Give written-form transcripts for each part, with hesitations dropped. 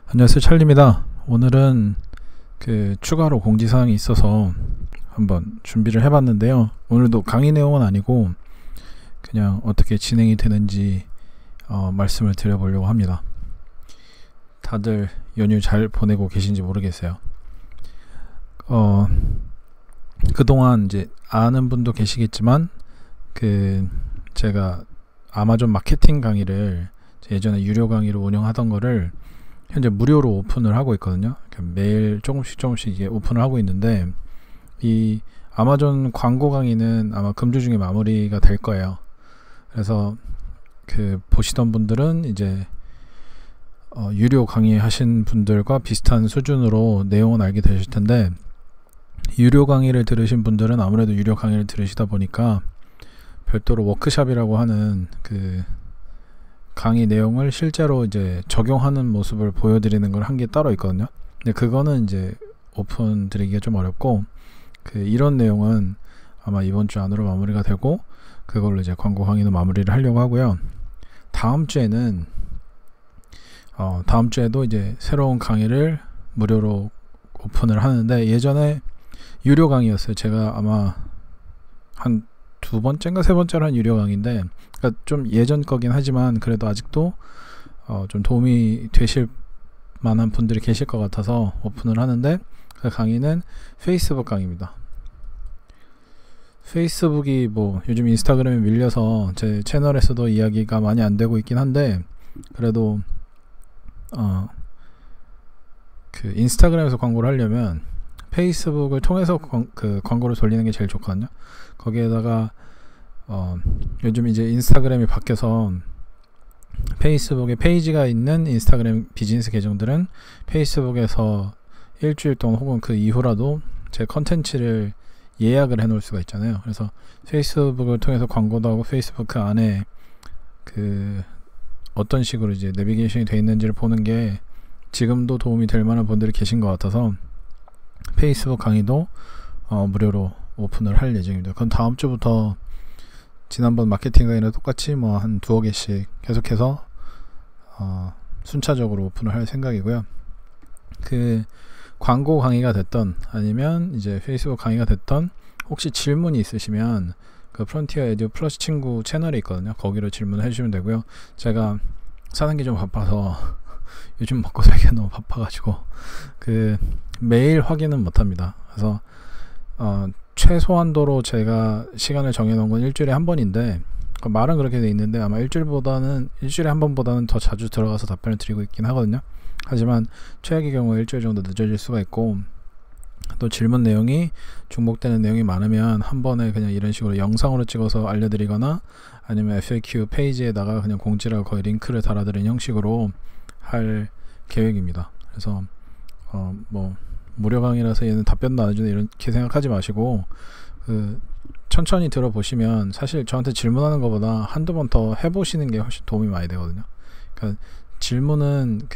안녕하세요, 찰리입니다. 오늘은 추가로 공지사항이 있어서 한번 준비를 해봤는데요. 오늘도 강의 내용은 아니고 그냥 어떻게 진행이 되는지 말씀을 드려보려고 합니다. 다들 연휴 잘 보내고 계신지 모르겠어요. 그동안 이제 아는 분도 계시겠지만 제가 아마존 마케팅 강의를 예전에 유료 강의로 운영하던 거를 현재 무료로 오픈을 하고 있거든요. 매일 조금씩 이게 오픈을 하고 있는데, 이 아마존 광고 강의는 아마 금주 중에 마무리가 될 거예요. 그래서 보시던 분들은 이제 유료 강의 하신 분들과 비슷한 수준으로 내용은 알게 되실 텐데, 유료 강의를 들으신 분들은 아무래도 유료 강의를 들으시다 보니까 별도로 워크샵이라고 하는 강의 내용을 실제로 이제 적용하는 모습을 보여드리는 걸 한 게 따로 있거든요. 근데 그거는 이제 오픈 드리기가 좀 어렵고, 이런 내용은 아마 이번 주 안으로 마무리가 되고, 그걸로 이제 광고 강의도 마무리를 하려고 하고요. 다음 주에는 다음 주에도 이제 새로운 강의를 무료로 오픈을 하는데, 예전에 유료 강의였어요. 제가 아마 한 두 번째인가 세 번째로 한 유료 강의인데, 그러니까 좀 예전 거긴 하지만 그래도 아직도 좀 도움이 되실 만한 분들이 계실 것 같아서 오픈을 하는데, 그 강의는 페이스북 강의입니다. 페이스북이 요즘 인스타그램에 밀려서 제 채널에서도 이야기가 많이 안 되고 있긴 한데, 그래도 인스타그램에서 광고를 하려면 페이스북을 통해서 광고를 돌리는 게 제일 좋거든요. 거기에다가 요즘 이제 인스타그램이 바뀌어서 페이스북에 페이지가 있는 인스타그램 비즈니스 계정들은 페이스북에서 일주일 동안 혹은 그 이후라도 제 컨텐츠를 예약을 해 놓을 수가 있잖아요. 그래서 페이스북을 통해서 광고도 하고, 페이스북 그 안에 어떤 식으로 이제 내비게이션이 되어 있는지를 보는 게 지금도 도움이 될 만한 분들이 계신 것 같아서 페이스북 강의도 무료로 오픈을 할 예정입니다. 그럼 다음 주부터 지난번 마케팅 강의랑 똑같이 한 두어 개씩 계속해서 순차적으로 오픈을 할 생각이고요. 광고 강의가 됐던 아니면 이제 페이스북 강의가 됐던, 혹시 질문이 있으시면 프론티어 에듀 플러스 친구 채널에 있거든요. 거기로 질문을 해주시면 되고요. 제가 사는 게 좀 바빠서 요즘 먹고 살기가 너무 바빠가지고 매일 확인은 못합니다. 그래서 최소한도로 제가 시간을 정해놓은 건 일주일에 한 번인데, 말은 그렇게 돼 있는데 아마 일주일에 한 번보다는 더 자주 들어가서 답변을 드리고 있긴 하거든요. 하지만 최악의 경우에 일주일 정도 늦어질 수가 있고, 또 질문 내용이 중복되는 내용이 많으면 한 번에 그냥 이런 식으로 영상으로 찍어서 알려드리거나, 아니면 FAQ 페이지에다가 그냥 공지라고 거의 링크를 달아드리는 형식으로 할 계획입니다. 그래서 무료 강의라서 얘는 답변도 안 해주네 이렇게 생각하지 마시고, 천천히 들어보시면 사실 저한테 질문하는 것보다 한두 번 더 해보시는 게 훨씬 도움이 많이 되거든요. 그러니까 질문은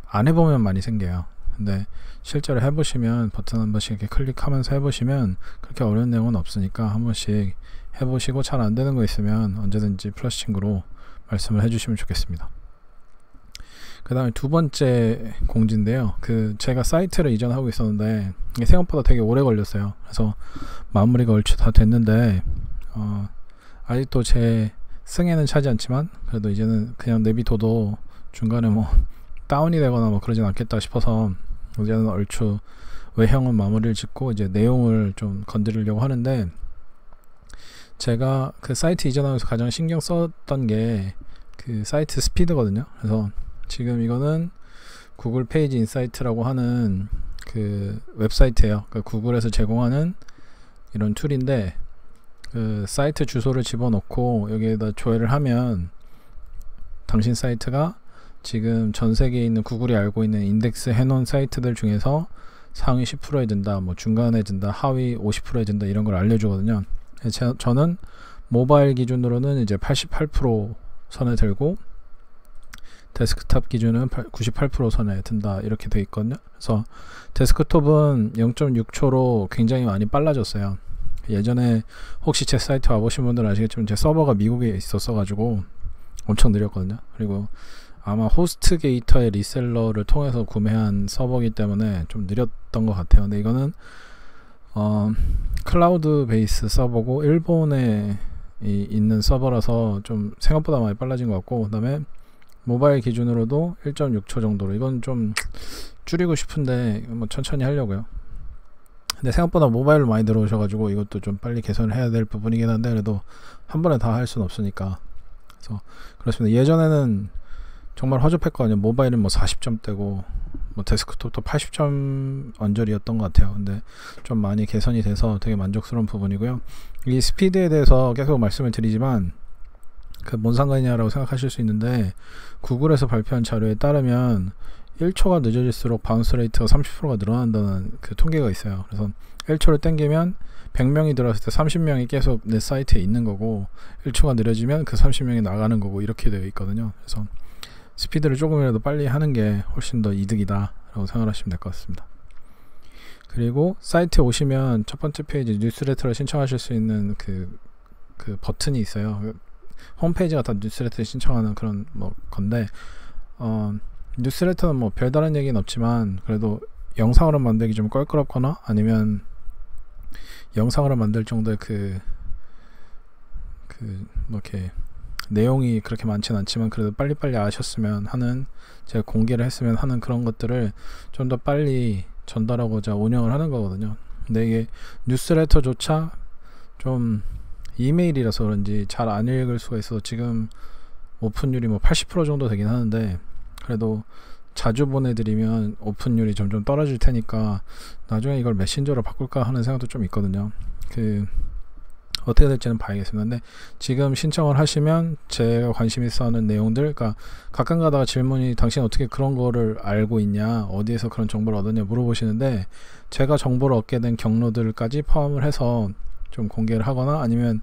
안 해보면 많이 생겨요. 근데 실제로 해보시면, 버튼 한 번씩 이렇게 클릭하면서 해보시면 그렇게 어려운 내용은 없으니까 한 번씩 해보시고, 잘 안 되는 거 있으면 언제든지 플러스 친구로 말씀을 해주시면 좋겠습니다. 그 다음에 두 번째 공지인데요. 제가 사이트를 이전하고 있었는데 이게 생각보다 되게 오래 걸렸어요. 그래서 마무리가 얼추 다 됐는데, 아직도 제 승에는 차지 않지만 그래도 이제는 그냥 내비둬도 중간에 다운이 되거나 그러진 않겠다 싶어서 이제는 얼추 외형은 마무리를 짓고 이제 내용을 좀 건드리려고 하는데, 제가 사이트 이전하면서 가장 신경 썼던 게 사이트 스피드거든요. 그래서 지금 이거는 구글 페이지 인사이트라고 하는 웹사이트예요. 구글에서 제공하는 이런 툴인데, 사이트 주소를 집어넣고 여기에다 조회를 하면 당신 사이트가 지금 전 세계에 있는 구글이 알고 있는 인덱스 해놓은 사이트들 중에서 상위 10%에 든다, 중간에 든다, 하위 50%에 든다, 이런 걸 알려주거든요. 저는 모바일 기준으로는 이제 88% 선에 들고, 데스크탑 기준은 98% 선에 든다, 이렇게 돼 있거든요. 그래서 데스크톱은 0.6초로 굉장히 많이 빨라졌어요. 예전에 혹시 제 사이트 와보신 분들은 아시겠지만 제 서버가 미국에 있었어 가지고 엄청 느렸거든요. 그리고 아마 호스트게이터의 리셀러를 통해서 구매한 서버이기 때문에 좀 느렸던 것 같아요. 근데 이거는 클라우드 베이스 서버고 일본에 있는 서버라서 좀 생각보다 많이 빨라진 것 같고, 그 다음에 모바일 기준으로도 1.6초 정도로, 이건 좀 줄이고 싶은데 뭐 천천히 하려고요. 근데 생각보다 모바일로 많이 들어오셔가지고 이것도 좀 빨리 개선을 해야 될 부분이긴 한데, 그래도 한 번에 다 할 수는 없으니까. 그래서 그렇습니다. 예전에는 정말 허접했거든요. 모바일은 뭐 40점대고 뭐 데스크톱도 80점 언저리였던 것 같아요. 근데 좀 많이 개선이 돼서 되게 만족스러운 부분이고요. 이 스피드에 대해서 계속 말씀을 드리지만 그 뭔 상관이냐라고 생각하실 수 있는데, 구글에서 발표한 자료에 따르면 1초가 늦어질수록 바운스 레이트가 30%가 늘어난다는 그 통계가 있어요. 그래서 1초를 땡기면 100명이 들어왔을 때 30명이 계속 내 사이트에 있는 거고, 1초가 느려지면 그 30명이 나가는 거고, 이렇게 되어 있거든요. 그래서 스피드를 조금이라도 빨리 하는 게 훨씬 더 이득이다 라고 생각하시면 될 것 같습니다. 그리고 사이트에 오시면 첫 번째 페이지 뉴스레터를 신청하실 수 있는 그 버튼이 있어요. 홈페이지가 다 뉴스레터를 신청하는 그런 뭐 건데, 뉴스레터는 뭐 별다른 얘기는 없지만 그래도 영상으로 만들기 좀 껄끄럽거나 아니면 영상으로 만들 정도의 뭐 이렇게 내용이 그렇게 많진 않지만 그래도 빨리빨리 아셨으면 하는, 제가 공개를 했으면 하는 그런 것들을 좀 더 빨리 전달하고자 운영을 하는 거거든요. 근데 이게 뉴스레터조차 좀 이메일이라서 그런지 잘 안 읽을 수가 있어서 지금 오픈율이 뭐 80% 정도 되긴 하는데, 그래도 자주 보내드리면 오픈율이 점점 떨어질 테니까 나중에 이걸 메신저로 바꿀까 하는 생각도 좀 있거든요. 어떻게 될지는 봐야겠습니다. 근데 지금 신청을 하시면 제가 관심 있어 하는 내용들, 그러니까 가끔 가다가 질문이 당신 어떻게 그런 거를 알고 있냐, 어디에서 그런 정보를 얻었냐 물어보시는데, 제가 정보를 얻게 된 경로들까지 포함을 해서 좀 공개를 하거나 아니면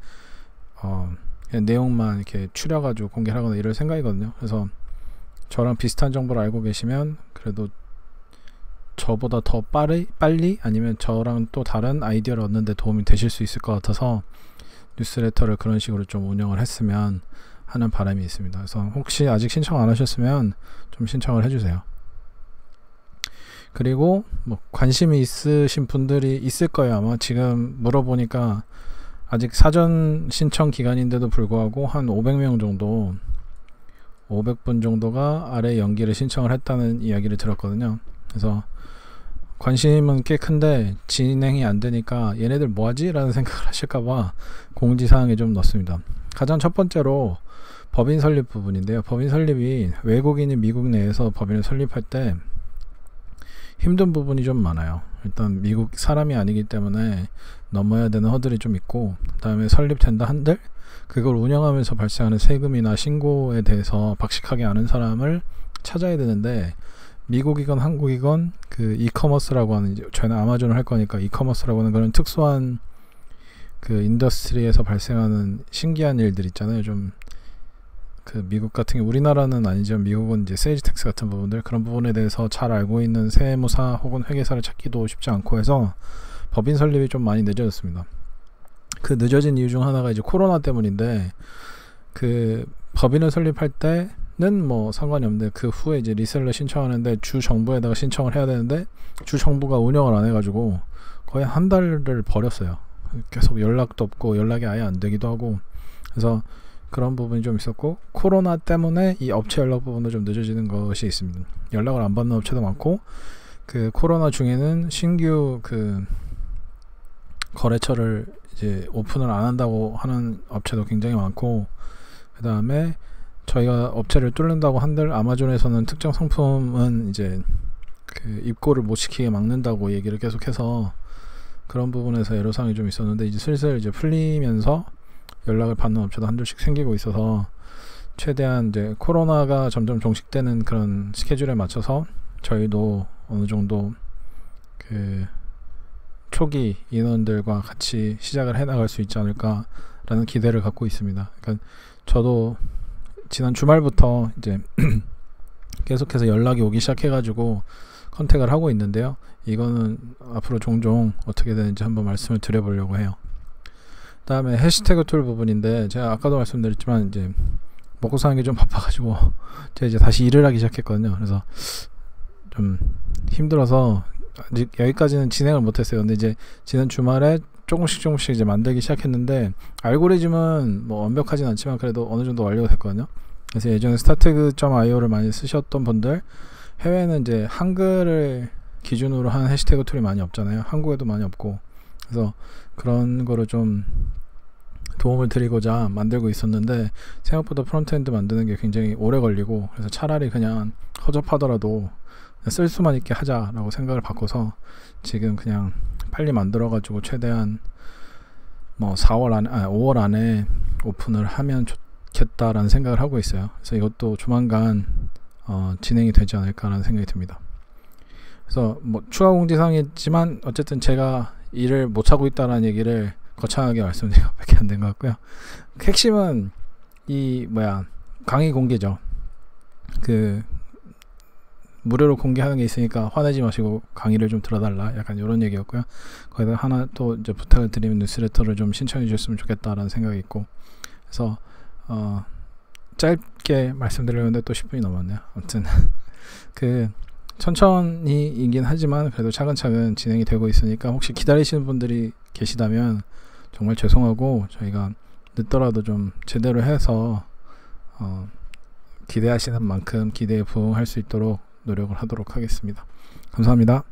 그냥 내용만 이렇게 추려가지고 공개를 하거나 이럴 생각이거든요. 그래서 저랑 비슷한 정보를 알고 계시면 그래도 저보다 더 빨리 아니면 저랑 또 다른 아이디어를 얻는 데 도움이 되실 수 있을 것 같아서 뉴스레터를 그런 식으로 좀 운영을 했으면 하는 바람이 있습니다. 그래서 혹시 아직 신청 안 하셨으면 좀 신청을 해주세요. 그리고 뭐 관심이 있으신 분들이 있을 거예요. 아마 지금 물어보니까 아직 사전 신청 기간인데도 불구하고 한 500명 정도, 500분 정도가 아래 연기를 신청을 했다는 이야기를 들었거든요. 그래서 관심은 꽤 큰데 진행이 안 되니까 얘네들 뭐하지? 라는 생각을 하실까봐 공지사항에 좀 넣습니다. 가장 첫 번째로 법인 설립 부분인데요. 법인 설립이 외국인이 미국 내에서 법인을 설립할 때 힘든 부분이 좀 많아요. 일단 미국 사람이 아니기 때문에 넘어야 되는 허들이 좀 있고, 그 다음에 설립된다 한들 그걸 운영하면서 발생하는 세금이나 신고에 대해서 박식하게 아는 사람을 찾아야 되는데, 미국이건 한국이건 그 이커머스라고 하는, 저희는 아마존을 할 거니까 이커머스라고 하는 그런 특수한 그 인더스트리에서 발생하는 신기한 일들 있잖아요. 좀 그 미국 같은 게, 우리나라는 아니지만 미국은 이제 세일즈 텍스 같은 부분들, 그런 부분에 대해서 잘 알고 있는 세무사 혹은 회계사를 찾기도 쉽지 않고 해서 법인 설립이 좀 많이 늦어졌습니다. 그 늦어진 이유 중 하나가 이제 코로나 때문인데, 그 법인을 설립할 때는 뭐 상관이 없는데 그 후에 이제 리셀러 신청하는데 주 정부에다가 신청을 해야 되는데 주 정부가 운영을 안 해가지고 거의 한 달을 버렸어요. 계속 연락도 없고 연락이 아예 안 되기도 하고, 그래서 그런 부분이 좀 있었고, 코로나 때문에 이 업체 연락 부분도 좀 늦어지는 것이 있습니다. 연락을 안 받는 업체도 많고, 그 코로나 중에는 신규 그 거래처를 이제 오픈을 안 한다고 하는 업체도 굉장히 많고, 그 다음에 저희가 업체를 뚫는다고 한들 아마존에서는 특정 상품은 이제 그 입고를 못 시키게 막는다고 얘기를 계속해서 그런 부분에서 애로사항이 좀 있었는데, 이제 슬슬 이제 풀리면서 연락을 받는 업체도 한둘씩 생기고 있어서 최대한 이제 코로나가 점점 종식되는 그런 스케줄에 맞춰서 저희도 어느 정도 그 초기 인원들과 같이 시작을 해나갈 수 있지 않을까라는 기대를 갖고 있습니다. 그러니까 저도 지난 주말부터 이제 계속해서 연락이 오기 시작해가지고 컨택을 하고 있는데요. 이거는 앞으로 종종 어떻게 되는지 한번 말씀을 드려보려고 해요. 다음에 해시태그 툴 부분인데, 제가 아까도 말씀드렸지만 이제 먹고 사는 게 좀 바빠가지고 제가 이제 다시 일을 하기 시작했거든요. 그래서 좀 힘들어서 아직 여기까지는 진행을 못했어요. 근데 이제 지난 주말에 조금씩 이제 만들기 시작했는데, 알고리즘은 뭐 완벽하진 않지만 그래도 어느 정도 완료가 됐거든요. 그래서 예전에 스타태그.io를 많이 쓰셨던 분들, 해외는 이제 한글을 기준으로 한 해시태그 툴이 많이 없잖아요. 한국에도 많이 없고. 그래서 그런 거를 좀 도움을 드리고자 만들고 있었는데, 생각보다 프론트엔드 만드는 게 굉장히 오래 걸리고, 그래서 차라리 그냥 허접하더라도 쓸 수만 있게 하자라고 생각을 바꿔서 지금 그냥 빨리 만들어 가지고 최대한 뭐 5월 안에 오픈을 하면 좋겠다라는 생각을 하고 있어요. 그래서 이것도 조만간 진행이 되지 않을까라는 생각이 듭니다. 그래서 뭐 추가 공지사항이지만 어쨌든 제가 일을 못 하고 있다라는 얘기를 거창하게 말씀드린 것밖에 안 된 것 같고요. 핵심은 이 강의 공개죠. 그 무료로 공개하는 게 있으니까 화내지 마시고 강의를 좀 들어달라, 약간 이런 얘기였고요. 거기다 하나 또 이제 부탁을 드리면 뉴스레터를 좀 신청해 주셨으면 좋겠다라는 생각이 있고, 그래서 짧게 말씀드리는데 또 10분이 넘었네요. 아무튼 그 천천히이긴 하지만 그래도 차근차근 진행이 되고 있으니까 혹시 기다리시는 분들이 계시다면 정말 죄송하고, 저희가 늦더라도 좀 제대로 해서 기대하시는 만큼 기대에 부응할 수 있도록 노력을 하도록 하겠습니다. 감사합니다.